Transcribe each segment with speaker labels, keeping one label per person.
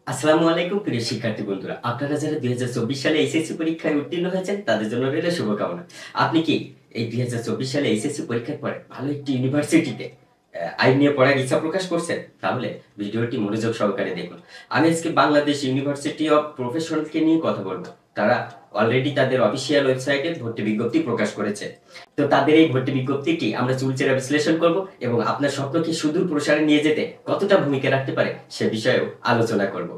Speaker 1: আসসালামু আলাইকুম প্রিয় শিক্ষার্থী বন্ধুরা। আপনারা যারা ২০২৪ সালে এইচএসসি পরীক্ষায় উত্তীর্ণ হয়েছেন তাদের জন্য রইল শুভকামনা। আপনি কি এই ২০২৪ সালে এইচএসসি পরীক্ষার পরে ভালো একটি ইউনিভার্সিটিতে আইন নিয়ে পড়ার ইচ্ছা প্রকাশ করছেন? তাহলে ভিডিওটি মনোযোগ সহকারে দেখুন। আমি আজকে বাংলাদেশ ইউনিভার্সিটি অফ প্রফেশনালকে নিয়ে কথা বলব। তারা অলরেডি তাদের অফিসিয়াল ওয়েবসাইটে ভর্তি বিজ্ঞপ্তি প্রকাশ করেছে। তো তাদের এই ভর্তি বিজ্ঞপ্তিটি আমরা চুলচেরা বিশ্লেষণ করব এবং আপনার স্বপ্নকে সুদূর প্রসারে নিয়ে যেতে কতটা ভূমিকা রাখতে পারে সে বিষয়েও আলোচনা করব।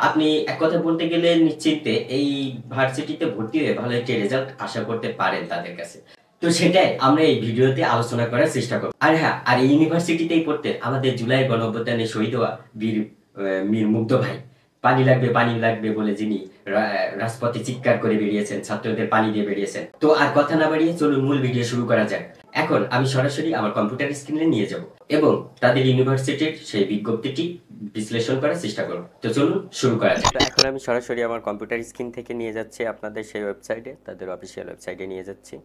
Speaker 1: আপনি এক কথা বলতে গেলে নিশ্চিন্তে এই ভার্সিটিতে ভর্তি হয়ে ভালো একটি রেজাল্ট আশা করতে পারেন তাদের কাছে। তো সেটাই আমরা এই ভিডিওতে আলোচনা করার চেষ্টা করব। আর হ্যাঁ, আর এই ইউনিভার্সিটিতেই পড়তে আমাদের জুলাই গণঅভ্যুত্থানে শহীদ হওয়া মীর মুগ্ধ ভাই। পানি লাগবে পানি লাগবে বলে যিনি রাজপথে চিৎকার করে বেরিয়েছেন, ছাত্রদের পানি দিয়ে বেরিয়েছেন। তো আর কথা না বাড়িয়ে চলুন মূল ভিডিও শুরু করা যাক। এখন আমি সরাসরি আমার কম্পিউটার স্ক্রিনে নিয়ে যাব এবং তাদের ইউনিভার্সিটির সেই বিজ্ঞপ্তিটি বিশ্লেষণ করার চেষ্টা করব। তো চলুন শুরু করা যাক। তো এখন আমি সরাসরি আমার কম্পিউটার স্ক্রিন থেকে নিয়ে যাচ্ছি আপনাদের সেই ওয়েবসাইটে, তাদের অফিসিয়াল ওয়েবসাইটে নিয়ে যাচ্ছি।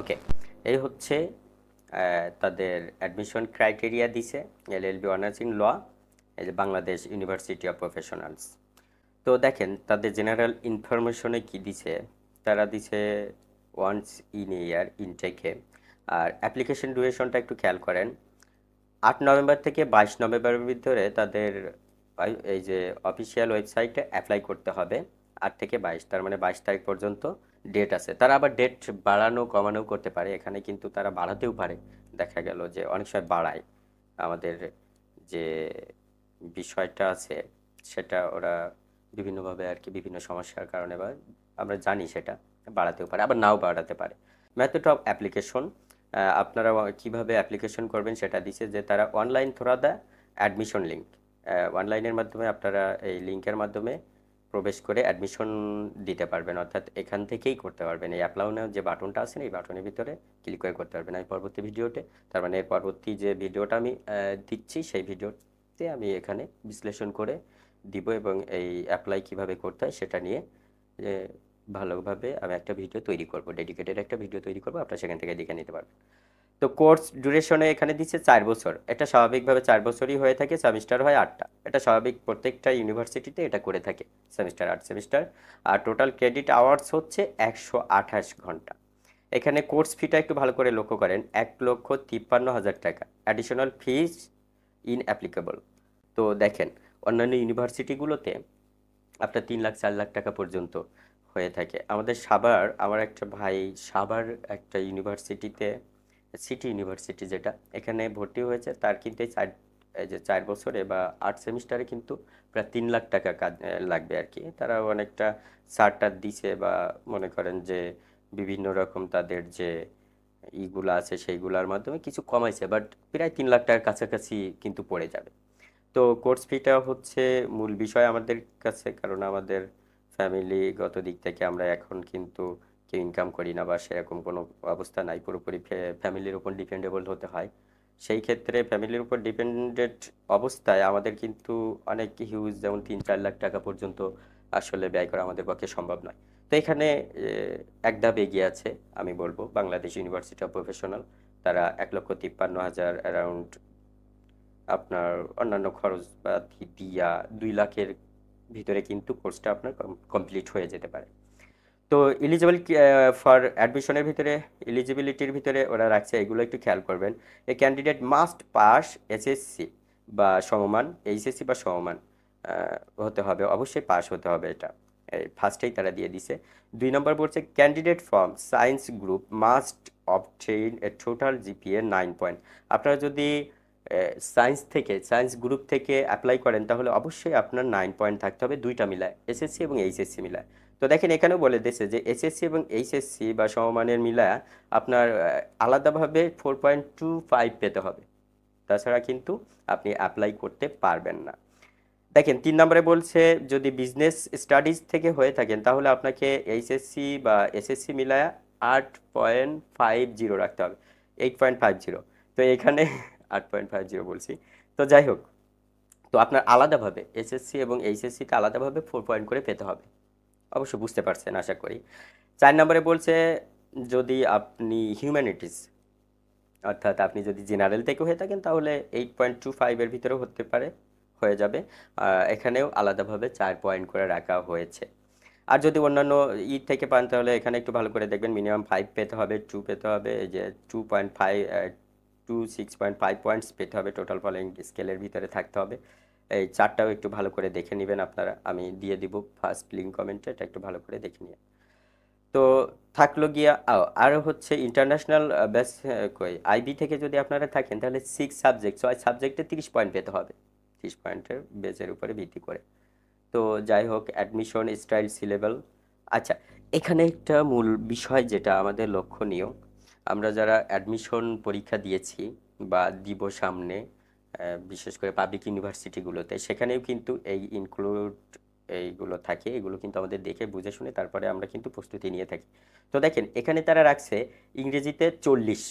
Speaker 1: ওকে, এই হচ্ছে তাদের অ্যাডমিশন ক্রাইটেরিয়া দিছে। এলএলবি অনার্স ইন ল, এই যে বাংলাদেশ ইউনিভার্সিটি অফ প্রফেশনালস। তো দেখেন তাদের জেনারেল ইনফরমেশনে কি দিছে। তারা দিছে ওয়ান্স ইন ইয়ার ইনটেকে। আর অ্যাপ্লিকেশন ডিউরেশনটা একটু খেয়াল করেন, 8 নভেম্বর থেকে 22 নভেম্বরের ভিতরে তাদের এই যে অফিসিয়াল ওয়েবসাইটে অ্যাপ্লাই করতে হবে। 8 থেকে 22, তার মানে 22 তারিখ পর্যন্ত ডেট আছে। তারা আবার ডেট বাড়ানো কমানো করতে পারে, এখানে কিন্তু তারা বাড়াতেও পারে। দেখা গেল যে অনেক সময় বাড়ায়, আমাদের যে বিষয়টা আছে সেটা ওরা বিভিন্নভাবে আর কি বিভিন্ন সমস্যার কারণে বা আমরা জানি সেটা বাড়াতেও পারে, আবার নাও বাড়াতে পারে। মেথড অফ অ্যাপ্লিকেশন, আপনারা কিভাবে অ্যাপ্লিকেশন করবেন সেটা দিছে যে তারা online through the admission link, অনলাইনের মাধ্যমে আপনারা এই লিঙ্কের মাধ্যমে প্রবেশ করে অ্যাডমিশন দিতে পারবেন, অর্থাৎ এখান থেকেই করতে পারবেন। এই অ্যাপ্লাই নাও যে বাটনটা আছে এই বাটনের ভিতরে ক্লিক করে করতে পারবেন। আমি পরবর্তী ভিডিওতে, তার মানে পরবর্তী যে ভিডিওটা আমি দিচ্ছি সেই ভিডিওতে আমি এখানে বিশ্লেষণ করে দিব এবং এই অ্যাপ্লাই কিভাবে করতে হয় সেটা নিয়ে ভালোভাবে আমি একটা ভিডিও তৈরি করব, ডেডিকেটেড একটা ভিডিও তৈরি করব, আপনারা সেখান থেকে দেখে নিতে পারবেন। তো কোর্স ডিউরেশনে এখানে দিচ্ছে 4 বছর। এটা স্বাভাবিকভাবে 4 বছরই হয়ে থাকে, সেমিস্টার হয় 8টা। এটা স্বাভাবিক, প্রত্যেকটা ইউনিভার্সিটিতে এটা করে থাকে, সেমিস্টার 8 সেমিস্টার। আর টোটাল ক্রেডিট আওয়ার্স হচ্ছে 128 ঘন্টা। এখানে কোর্স ফিটা একটু ভালো করে লক্ষ্য করেন, 1,53,000 টাকা। Additional fees in applicable. তো দেখেন অন্যান্য ইউনিভার্সিটিগুলোতে আপনার 3 লাখ 4 লাখ টাকা পর্যন্ত হয়ে থাকে। আমাদের সাভার, আমার একটা ভাই সাভার একটা ইউনিভার্সিটিতে, সিটি ইউনিভার্সিটি যেটা, এখানে ভর্তি হয়েছে। তার কিন্তু এই যে 4 বছরে বা 8 সেমিস্টারে কিন্তু প্রায় 3 লাখ টাকা কাজ লাগবে আর কি। তারা অনেকটা ছাড় দিছে বা মনে করেন যে বিভিন্ন রকম তাদের যে ইগুলা আছে সেইগুলার মাধ্যমে কিছু কমাইছে, বাট প্রায় 3 লাখ টাকার কাছাকাছি কিন্তু পড়ে যাবে। তো কোর্স ফিটা হচ্ছে মূল বিষয় আমাদের কাছে, কারণ আমাদের ফ্যামিলিগত দিক থেকে আমরা এখন কিন্তু কেউ ইনকাম করি না বা সেরকম কোনো অবস্থা নাই, পুরোপুরি ফ্যামিলির উপর ডিপেন্ডেবল হতে হয়। সেই ক্ষেত্রে ফ্যামিলির উপর ডিপেন্ডেন্ট অবস্থায় আমাদের কিন্তু অনেক হিউজ, যেমন 3-4 লাখ টাকা পর্যন্ত আসলে ব্যয় করা আমাদের পক্ষে সম্ভব নয়। তো এখানে এক ধাপ এগিয়ে আছে আমি বলবো বাংলাদেশ ইউনিভার্সিটি অফ প্রফেশনাল। তারা 1,53,000 অ্যারাউন্ড আপনার অন্যান্য খরচ বা দিয়া 2 লাখের ভিতরে কিন্তু কোর্সটা আপনার কমপ্লিট হয়ে যেতে পারে। তো এলিজিবল ফর অ্যাডমিশনের ভিতরে, এলিজিবিলিটির ভিতরে ওরা রাখছে, এগুলো একটু খেয়াল করবেন। এ ক্যান্ডিডেট মাস্ট পাস এসএসসি বা সমমান, এইচএসসি বা সমমান হতে হবে, অবশ্যই পাস হতে হবে। এটা ফার্স্টেই তারা দিয়ে দিছে। 2 নম্বর বলছে candidate from science group must obtain A total GPA 9 point. আপনারা যদি সায়েন্স গ্রুপ থেকে অ্যাপ্লাই করেন তাহলে অবশ্যই আপনার 9 পয়েন্ট থাকতে হবে, দুইটা মিলায়, এসএসসি এবং এইচএসসি মিলায়। তো দেখেন এখানেও বলে দিয়েছে যে এসএসসি এবং এইচএসসি বা সমমানের মিলায়া আপনার আলাদাভাবে 4.25 পেতে হবে, তাছাড়া কিন্তু আপনি অ্যাপ্লাই করতে পারবেন না। দেখেন 3 নম্বরে বলছে যদি বিজনেস স্টাডিজ থেকে হয়ে থাকেন তাহলে আপনাকে এইচএসসি বা এসএসসি মিলায়া 8.50 রাখতে হবে, 8.50। তো এখানে 8.50 বলছি। তো যাই হোক, তো আপনার আলাদাভাবে এসএসসি এবং এইচএসসিতে আলাদাভাবে 4 পয়েন্ট করে পেতে হবে। অবশ্য বুঝতে পারছেন আশা করি। 4 নম্বরে বলছে যদি আপনি হিউম্যানিটিস অর্থাৎ আপনি যদি জেনারেল থেকে হয়ে থাকেন তাহলে 8.25 এর ভিতরে হতে পারে, হয়ে যাবে। এখানেও আলাদাভাবে 4 পয়েন্ট করে রাখা হয়েছে। আর যদি অন্যান্য থেকে পান তাহলে এখানে একটু ভালো করে দেখবেন, মিনিমাম 5 পেতে হবে, 2 পেতে হবে, এই যে 2.5 6.5 পয়েন্টস পেতে হবে, টোটাল ফলোয়িং স্কেলের ভিতরে থাকতে হবে। এই চারটাও একটু ভালো করে দেখে নেবেন আপনারা, আমি দিয়ে দিব ফার্স্ট লিঙ্ক কমেন্টে, এটা একটু ভালো করে দেখে নিন। তো থাকলো গিয়া আরও হচ্ছে ইন্টারন্যাশনাল ব্যাচ, কই আইবি থেকে যদি আপনারা থাকেন তাহলে 6 সাবজেক্ট 6 সাবজেক্টে 30 পয়েন্ট পেতে হবে, 30 পয়েন্টের বেচের উপরে ভিত্তি করে। তো যাই হোক, অ্যাডমিশন স্টাইল সি লেভেল। আচ্ছা, এখানে একটা মূল বিষয় যেটা আমাদের লক্ষণীয়, আমরা যারা অ্যাডমিশন পরীক্ষা দিয়েছি বা দিব সামনে, বিশেষ করে পাবলিক ইউনিভার্সিটিগুলোতে, সেখানেও কিন্তু এই ইনক্লুড এইগুলো থাকে, এগুলো কিন্তু আমাদের দেখে বুঝে শুনে তারপরে আমরা কিন্তু প্রস্তুতি নিয়ে থাকি। তো দেখেন এখানে তারা রাখছে ইংরেজিতে 40,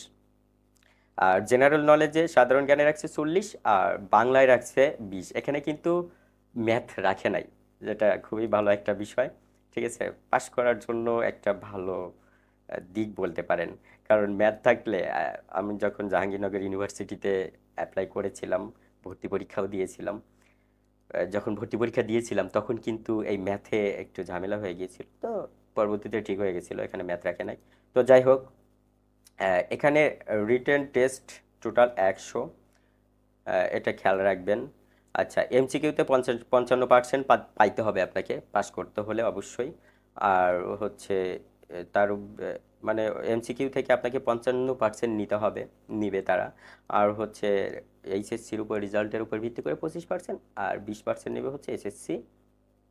Speaker 1: আর জেনারেল নলেজে সাধারণ জ্ঞানে রাখছে 40, আর বাংলায় রাখছে 20। এখানে কিন্তু ম্যাথ রাখে নাই, যেটা খুবই ভালো একটা বিষয়। ঠিক আছে, পাশ করার জন্য একটা ভালো দিক বলতে পারেন। কারণ ম্যাথ থাকলে, আমি যখন জাহাঙ্গীরনগর ইউনিভার্সিটিতে অ্যাপ্লাই করেছিলাম, ভর্তি পরীক্ষাও দিয়েছিলাম, যখন ভর্তি পরীক্ষা দিয়েছিলাম তখন কিন্তু এই ম্যাথে একটু ঝামেলা হয়ে গিয়েছিল, তো পরবর্তীতে ঠিক হয়ে গেছিল, এখানে ম্যাথ রাখে নাই। তো যাই হোক, এখানে রিটেন টেস্ট টোটাল 100, এটা খেয়াল রাখবেন। আচ্ছা, এমসিকিউতে 55% পাইতে হবে আপনাকে পাস করতে হলে অবশ্যই। আর হচ্ছে তার মানে এমসিকিউ থেকে আপনাকে 55% নিতে হবে, নিবে তারা। আর হচ্ছে এইচএসসির উপর, রেজাল্টের উপর ভিত্তি করে 25%, আর 20% নেবে হচ্ছে এসএসসি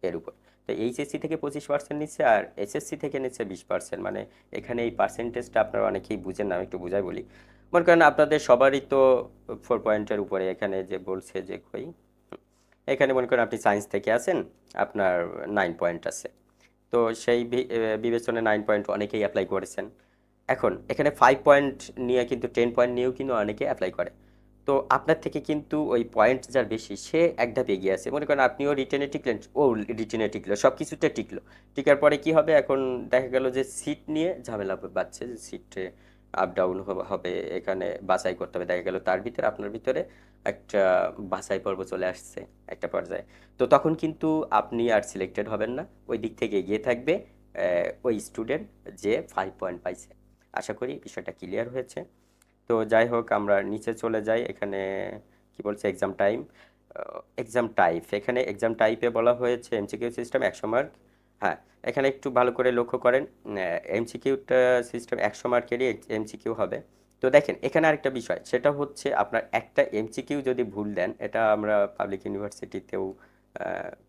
Speaker 1: এর উপর। তো এইচএসসি থেকে 25% নিচ্ছে, আর এসএসসি থেকে নিচ্ছে 20%। মানে এখানে এই পার্সেন্টেজটা আপনারা অনেকেই বুঝেন না, আমি একটু বুঝাই বলি। মনে করেন আপনাদের সবারই তো 4 পয়েন্টের উপরে, এখানে যে বলছে যে কই, এখানে মনে করেন আপনি সায়েন্স থেকে আছেন, আপনার 9 পয়েন্ট আছে। তো সেই বিবেচনায় 9 পয়েন্ট অনেকেই অ্যাপ্লাই করেছেন। এখন এখানে 5 পয়েন্ট নিয়ে কিন্তু, 10 পয়েন্ট নিয়েও কিন্তু অনেকে অ্যাপ্লাই করে। তো আপনার থেকে কিন্তু ওই পয়েন্ট যার বেশি সে এক ধাপ এগিয়ে আছে। মনে করেন আপনিও রিটেনে টিকলেন, ও রিটেনে টিকলো, সব কিছুতে টিকলো। টিকার পরে কি হবে, এখন দেখা গেল যে সিট নিয়ে ঝামেলা বাড়ছে, যে সিটে আপ ডাউন হবে, এখানে বাছাই করতে হবে। দেখা গেল তার ভিতরে, আপনার ভিতরে একটা বাছাই পর্ব চলে আসছে একটা পর্যায়ে। তো তখন কিন্তু আপনি আর সিলেক্টেড হবেন না, ওই দিক থেকে এগিয়ে থাকবে ওই স্টুডেন্ট যে 5 পয়েন্ট পাইছে। আশা করি বিষয়টা ক্লিয়ার হয়েছে। তো যাই হোক, আমরা নিচে চলে যাই। এখানে কি বলছে, এক্সাম টাইম, এক্সাম টাইপ। এখানে এক্সাম টাইপে বলা হয়েছে এমসিকিউ সিস্টেম 100 মার্ক। হ্যাঁ, এখানে একটু ভালো করে লক্ষ্য করেন, এমসিকিউটা সিস্টেম 100 মার্কেরই এমসিকিউ হবে। তো দেখেন এখানে আরেকটা বিষয়, সেটা হচ্ছে আপনার একটা এমসিকিউ যদি ভুল দেন, এটা আমরা পাবলিক ইউনিভার্সিটিতেও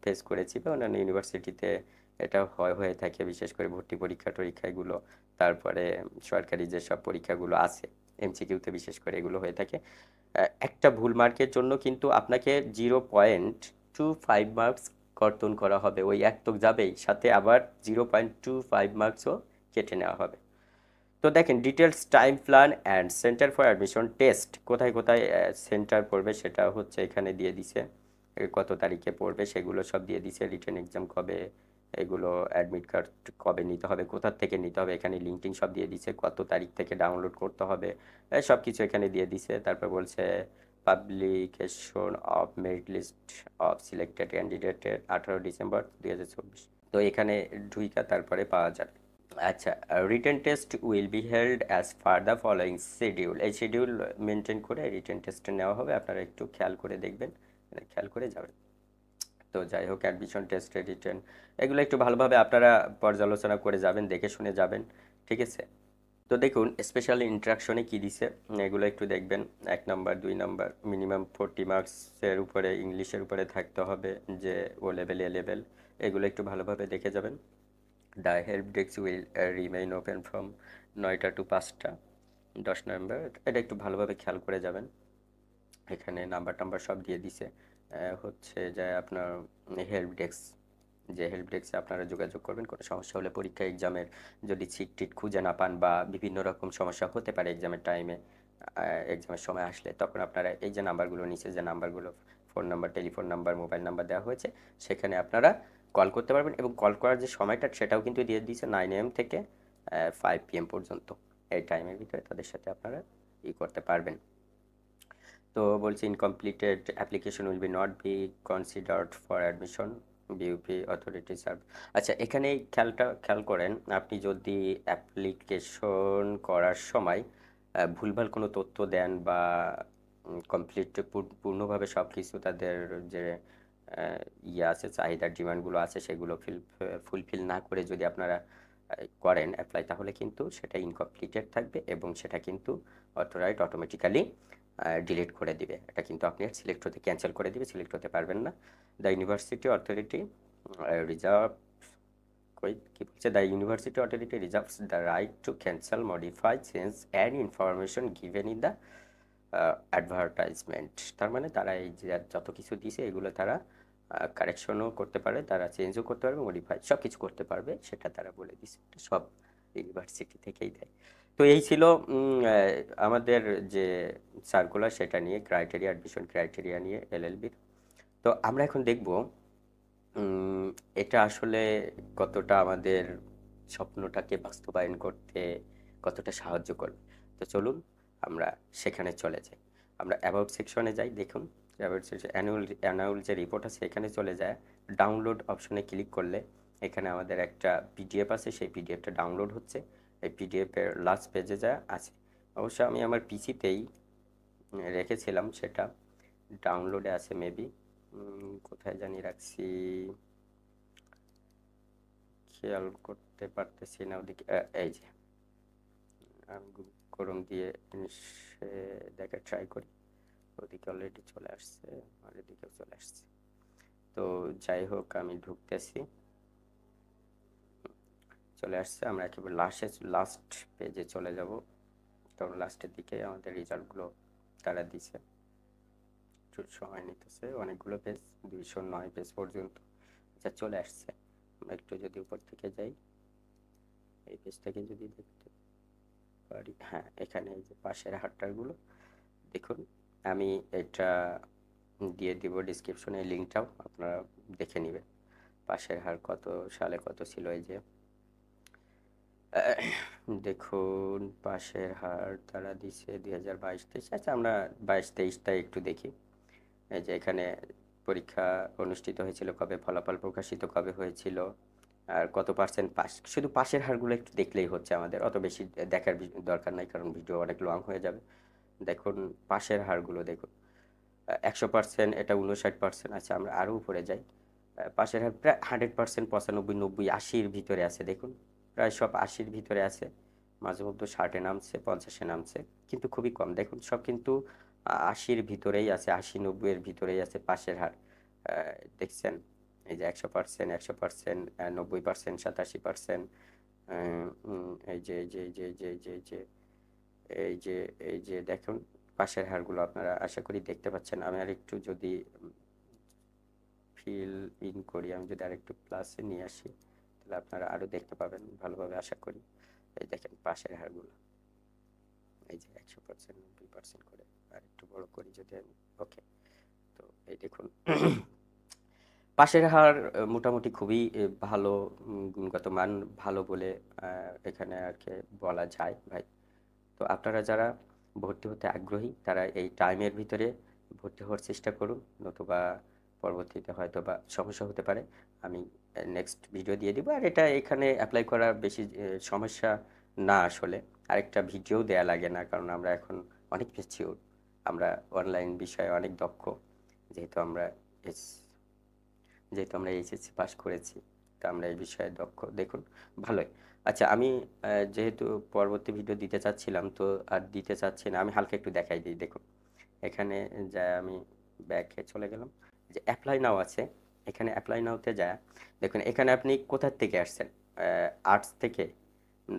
Speaker 1: ফেস করেছি, বা অন্যান্য ইউনিভার্সিটিতে এটা হয়ে থাকে, বিশেষ করে ভর্তি পরীক্ষা টরীক্ষা এগুলো, তারপরে সরকারি যেসব পরীক্ষাগুলো আছে এমসিকিউতে বিশেষ করে এগুলো হয়ে থাকে। একটা ভুল মার্কের জন্য কিন্তু আপনাকে 0.25 মার্কস কর্তন করা হবে, ওই এক তো যাবেই, সাথে আবার 0.25 মার্কসও কেটে নেওয়া হবে। তো দেখেন details, time plan and centre for admission test, কোথায় কোথায় সেন্টার পড়বে সেটা হচ্ছে এখানে দিয়ে দিছে, কত তারিখে পড়বে সেগুলো সব দিয়ে দিছে, রিটেন এক্সাম কবে, এগুলো অ্যাডমিট কার্ড কবে নিতে হবে, কোথা থেকে নিতে হবে, এখানে লিঙ্কটিং সব দিয়ে দিছে, কত তারিখ থেকে ডাউনলোড করতে হবে, সব কিছু এখানে দিয়ে দিছে। তারপর বলছে publication of merit list of selected ক্যান্ডিডেটের 18 ডিসেম্বর 2024। তো এখানে ঢুইকা তারপরে পাওয়া যাবে। আচ্ছা, written test will be held as per the following schedule. এই শিডিউল মেনটেন করে রিটেন টেস্ট নেওয়া হবে, আপনারা একটু খেয়াল করে দেখবেন, খেয়াল করে যাবেন। তো যাই হোক, অ্যাডমিশন টেস্ট, রিটেন, এগুলো একটু ভালোভাবে আপনারা পর্যালোচনা করে যাবেন, দেখে শুনে যাবেন। ঠিক আছে, তো দেখুন স্পেশাল ইন্ট্রাকশনে কি দিছে, এগুলো একটু দেখবেন। 1 নাম্বার, 2 নাম্বার, মিনিমাম 40 মার্কসের উপরে ইংলিশের উপরে থাকতে হবে, যে ও লেভেল এ লেভেল, এগুলো একটু ভালোভাবে দেখে যাবেন। The help desk will remain open from 9টা টু 5টা 10 নভেম্বর, এটা একটু ভালোভাবে খেয়াল করে যাবেন। এখানে নাম্বার টাম্বার সব দিয়ে দিছে। হচ্ছে যে আপনার হেল্প ডেস্ক, যে হেল্প ডেস্কে আপনারা যোগাযোগ করবেন কোনো সমস্যা হলে, পরীক্ষা এক্সামের যদি সিট টিট খুঁজে না পান, বা বিভিন্ন রকম সমস্যা হতে পারে এক্সামের টাইমে, এক্সামের সময় আসলে, তখন আপনারা এই যে নাম্বারগুলো, নিচে যে নাম্বারগুলো, phone number, telephone number, mobile number দেওয়া হয়েছে, সেখানে আপনারা কল করতে পারবেন। এবং কল করার যে সময়টা সেটাও কিন্তু দিয়ে দিয়েছে 9 AM থেকে 5 PM পর্যন্ত, এই টাইমের ভিতরে তাদের সাথে আপনারা করতে পারবেন। তো বলছি incompleted application will be not be considered for admission BUP authority serve. আচ্ছা, এখানে এই খেয়াল করেন, আপনি যদি অ্যাপ্লিকেশন করার সময় ভুলভাল কোনো তথ্য দেন বা কমপ্লিট পূর্ণভাবে সব কিছু তাদের যে ইয়ে আছে, চাহিদার ডিমান্ডগুলো আছে সেগুলো ফুলফিল না করে যদি আপনারা করেন অ্যাপ্লাই, তাহলে কিন্তু সেটা ইনকমপ্লিটেড থাকবে এবং সেটা কিন্তু অটোমেটিক্যালি ডিলিট করে দিবে। এটা কিন্তু আপনি সিলেক্ট হতে ক্যান্সেল করে দিবে, সিলেক্ট হতে পারবেন না। দ্য ইউনিভার্সিটি অথরিটি রিজার্ভ কি বলছে, the university authority reserves the right to cancel, modify, change any information given in the advertisement. তার মানে তারা এই যে যত কিছু দিছে এগুলো তারা কারেকশনও করতে পারে, তারা চেঞ্জও করতে পারবে, মডিফাই সব কিছু করতে পারবে, সেটা তারা বলে দিছে। সব ইউনিভার্সিটি থেকেই দেয়। তো এই ছিল আমাদের যে সার্কুলার, সেটা নিয়ে ক্রাইটেরিয়া, অ্যাডমিশন ক্রাইটেরিয়া নিয়ে এলএলবির। তো আমরা এখন দেখব এটা আসলে কতটা আমাদের স্বপ্নটাকে বাস্তবায়ন করতে কতটা সাহায্য করবে। তো চলুন আমরা সেখানে চলে যাই। আমরা অ্যাবাউট সেকশনে যাই। দেখুন অ্যাবাউট সেকশন, অ্যানুয়াল যে রিপোর্ট আছে এখানে চলে যায়। ডাউনলোড অপশনে ক্লিক করলে এখানে আমাদের একটা পিডিএফ আছে, সেই পিডিএফটা ডাউনলোড হচ্ছে। এই পিডিএফের লাস্ট পেজে যা আছে, অবশ্য আমি আমার পিসিতেই রেখেছিলাম, সেটা ডাউনলোডে আছে মেবি, কোথায় জানি রাখছি, খেয়াল করতে পারতেছি না। ওদিকে এই যে আমি ক্রোম দিয়ে দেখা ট্রাই করি, ওদিকে অলরেডি চলে আসছে, আর এদিকেও চলে আসছে। তো যাই হোক, আমি ঢুকতেছি, চলে আসছে। আমরা একেবারে লাস্ট পেজে চলে যাব, কারণ লাস্টের দিকে আমাদের রেজাল্টগুলো তারা দিছে। একটু সময় নিতেছে, অনেকগুলো পেজ, 209 পেজ পর্যন্ত। আচ্ছা, চলে আসছে। আমরা একটু যদি উপর থেকে যাই, এই পেজ থেকে যদি দেখতে পারি, হ্যাঁ এখানে এই যে পাশের হারটারগুলো দেখুন। আমি এটা দিয়ে দিব ডিসক্রিপশনে, লিঙ্কটাও আপনারা দেখে নেবেন। পাশের হার কত সালে কত ছিল, এই যে দেখুন পাশের হার তারা দিছে 2022-23। আচ্ছা, আমরা 22-23টা একটু দেখি। এই যে এখানে পরীক্ষা অনুষ্ঠিত হয়েছিল কবে, ফলাফল প্রকাশিত কবে হয়েছিল, আর কত পার্সেন্ট পাস। শুধু পাশের হারগুলো একটু দেখলেই হচ্ছে, আমাদের অত বেশি দেখার দরকার নাই, কারণ ভিডিও অনেক লং হয়ে যাবে। দেখুন পাশের হারগুলো দেখুন, 100%, এটা 59%। আচ্ছা, আমরা আরও উপরে যাই। পাশের হার প্রায় 100%, 95, 90, 80-র ভিতরে আছে। দেখুন প্রায় সব 80-র ভিতরে আছে, মাঝে মধ্যে 60-এ নামছে, 50-এ নামছে, কিন্তু খুবই কম। দেখুন সব কিন্তু 80-র ভিতরেই আছে, 80-90-এর ভিতরেই আছে পাশের হার। দেখছেন এই যে 100%, 100%, 90%, 87%, এই যে এই যে এই যে এই যে এই যে এই যে এই যে এই যে দেখুন পাশের হারগুলো আপনারা আশা করি দেখতে পাচ্ছেন। আমি আর একটু যদি ফিল ইন করি, আমি যদি আরেকটু প্লাসে নিয়ে আসি, তাহলে আপনারা আরও দেখতে পাবেন ভালোভাবে আশা করি। এই দেখেন পাশের হারগুলো, এই যে 100%, 90% করে। আর একটু বড় করি যদি আমি, ওকে। তো এই দেখুন পাশের হার মোটামুটি খুবই ভালো, গুণগত মান ভালো বলে এখানে আর কি বলা যায় ভাই। তো আপনারা যারা ভর্তি হতে আগ্রহী, তারা এই টাইমের ভিতরে ভর্তি হওয়ার চেষ্টা করুন, নতুবা পরবর্তীতে হয়তো বা সমস্যা হতে পারে। আমি নেক্সট ভিডিও দিয়ে দিব। আর এটা এখানে অ্যাপ্লাই করা বেশি সমস্যা না আসলে, আরেকটা ভিডিও দেয়া লাগে না, কারণ আমরা এখন অনেক ম্যাচিওর, আমরা অনলাইন বিষয়ে অনেক দক্ষ, যেহেতু আমরা এইচএসসি পাস করেছি, তো আমরা এই বিষয়ে দক্ষ। দেখুন ভালোই। আচ্ছা, আমি যেহেতু পরবর্তী ভিডিও দিতে চাচ্ছিলাম, তো আর দিতে চাচ্ছি না, আমি হালকা একটু দেখাই দিই। দেখুন এখানে যা আমি ব্যাকে চলে গেলাম, যে অ্যাপ্লাই নাও আছে, এখানে অ্যাপ্লাই নাওতে যা দেখুন, এখানে আপনি কোথা থেকে আসছেন, আর্টস থেকে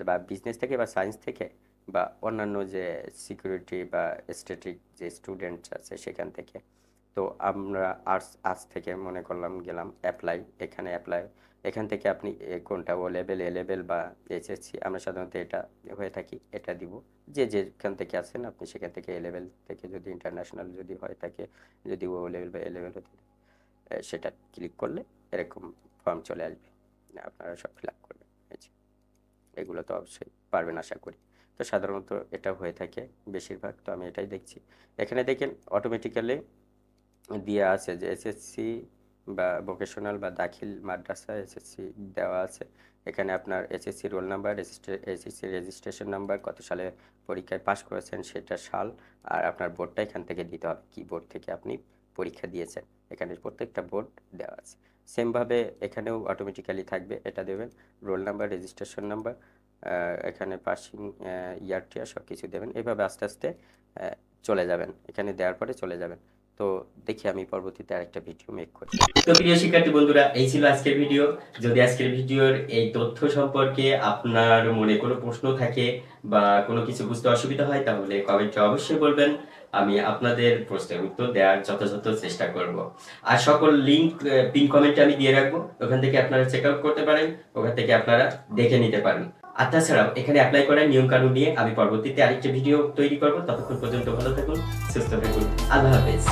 Speaker 1: বা বিজনেস থেকে বা সায়েন্স থেকে বা অন্যান্য যে সিকিউরিটি বা স্ট্যাটিক যে স্টুডেন্ট আছে সেখান থেকে। তো আমরা আর্টস থেকে মনে করলাম গেলাম অ্যাপ্লাই, এখানে অ্যাপ্লাই, এখান থেকে আপনি কোনটা ও লেভেল, এ লেভেল বা এইচএসসি, আমরা সাধারণত এটা হয়ে থাকি, এটা দিব। যে যেখান থেকে আছেন আপনি সেখান থেকে এ লেভেল থেকে, যদি ইন্টারন্যাশনাল যদি হয় থাকে, যদি ও লেভেল বা এ লেভেল হতে, সেটা ক্লিক করলে এরকম ফর্ম চলে আসবে, আপনারা সব ফিল আপ করবেন। এই যে এগুলো তো অবশ্যই পারবেন আশা করি। তো তো সাধারণত এটা হয়ে থাকে বেশিরভাগ, তো আমি এটাই দেখছি। এখানে দেখেন অটোমেটিক্যালি দেওয়া আছে যে এসএসসি বা ভোকেশনাল বা দাখিল মাদ্রাসা এসএসসি দেওয়া আছে। এখানে আপনার SSC roll number, SSC registration number, কত সালে পরীক্ষায় পাশ করেছেন সেটা সাল, আর আপনার বোর্ডটা এখান থেকে দিতে হবে, কি বোর্ড থেকে আপনি পরীক্ষা দিয়েছেন। এখানে প্রত্যেকটা বোর্ড দেওয়া আছে। সেমভাবে এখানেও অটোমেটিক্যালি থাকবে, এটা দেবেন রোল নাম্বার, রেজিস্ট্রেশন নাম্বার, এখানে পাসিং ইয়ারটি সব কিছু দেবেন। এইভাবে আস্তে আস্তে চলে যাবেন, এখানে দেওয়ার পরে চলে যাবেন। তো দেখি আমি পরবর্তীতে আরেকটা ভিডিও মেক করি। তো প্রিয় শিক্ষার্থী বন্ধুরা, এই ছিল আজকের ভিডিও। যদি আজকের ভিডিওর এই তথ্য সম্পর্কে আপনার মনে কোনো প্রশ্ন থাকে বা কোনো কিছু বুঝতে অসুবিধা হয়, তাহলে কমেন্টে অবশ্যই বলবেন, আমি আপনাদের প্রশ্নের উত্তর দেওয়ার যথাযথ চেষ্টা করব। আর সকল লিংক পিন কমেন্টে আমি দিয়ে রাখবো, ওখান থেকে আপনারা চেক আউট করতে পারেন, ওখান থেকে আপনারা দেখে নিতে পারেন। আর তাছাড়াও এখানে অ্যাপ্লাই করার নিয়ম কানুন নিয়ে আমি পরবর্তীতে আরেকটা ভিডিও তৈরি করব। ততক্ষণ পর্যন্ত ভালো থাকুন, সুস্থ থাকুন, আল্লাহ হাফেজ।